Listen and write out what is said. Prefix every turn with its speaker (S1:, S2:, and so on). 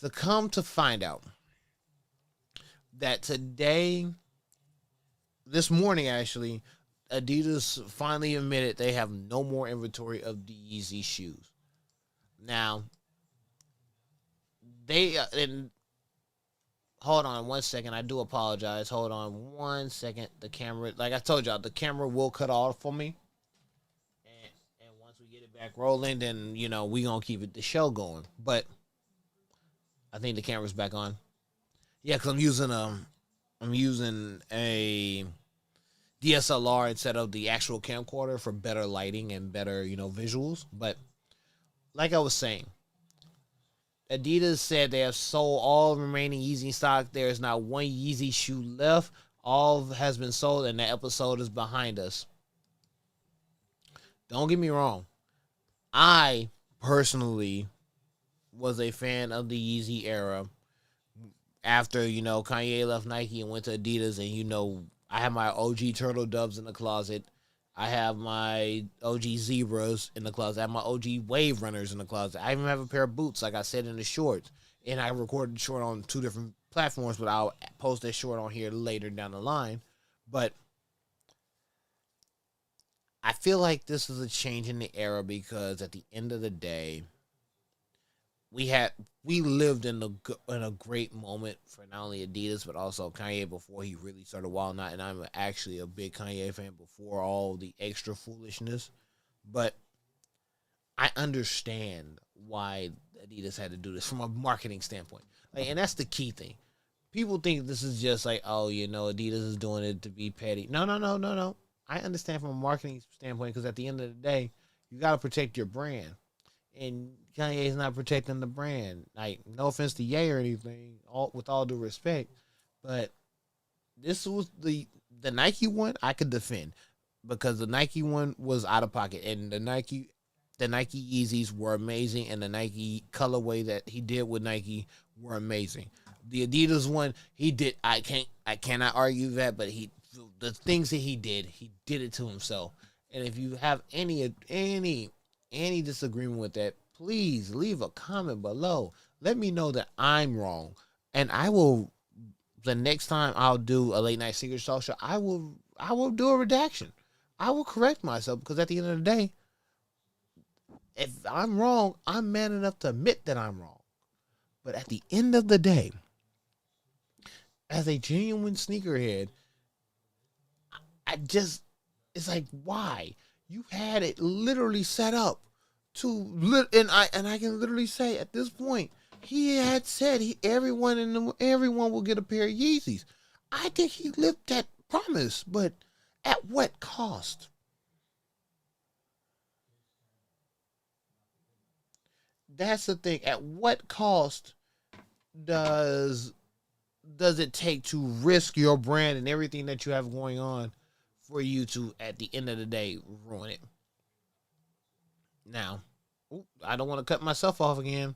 S1: To come to find out that this morning actually, Adidas finally admitted they have no more inventory of the Yeezy shoes. Now, and hold on 1 second. I do apologize. Hold on 1 second. The camera, like I told y'all, the camera will cut off for me. And once we get it back rolling, then we gonna keep the show going. But I think the camera's back on. Yeah, because I'm using a DSLR instead of the actual camcorder for better lighting and better visuals. But like I was saying, Adidas said they have sold all remaining Yeezy stock. There is not one Yeezy shoe left. All has been sold, and the episode is behind us. Don't get me wrong. I personally was a fan of the Yeezy era. After, Kanye left Nike and went to Adidas, and, I have my OG Turtle Doves in the closet. I have my OG Zebras in the closet. I have my OG Wave Runners in the closet. I even have a pair of boots, like I said, in the shorts. And I recorded the short on 2 different platforms, but I'll post that short on here later down the line. But I feel like this is a change in the era because at the end of the day, we lived in a great moment for not only Adidas but also Kanye before he really started wilding out. And I'm actually a big Kanye fan before all the extra foolishness. But I understand why Adidas had to do this from a marketing standpoint. And that's the key thing. People think this is just like, Adidas is doing it to be petty. No. I understand from a marketing standpoint because at the end of the day, you got to protect your brand. And Kanye is not protecting the brand. Like, no offense to Ye or anything, with all due respect, but this was the Nike one I could defend because the Nike one was out of pocket, and the Nike Yeezys were amazing, and the Nike colorway that he did with Nike were amazing. The Adidas one, he did. I cannot argue that, but the things that he did it to himself. And if you have any disagreement with that, please leave a comment below. Let me know that I'm wrong. And I will, the next time I'll do a late night secret talk show, I will do a redaction. I will correct myself because at the end of the day, if I'm wrong, I'm man enough to admit that I'm wrong. But at the end of the day, as a genuine sneakerhead, it's like, why? You had it literally set up and I can literally say at this point, he had said everyone will get a pair of Yeezys. I think he lived that promise, but at what cost? That's the thing. At what cost does it take to risk your brand and everything that you have going on for you to, at the end of the day, ruin it? Now, I don't want to cut myself off again.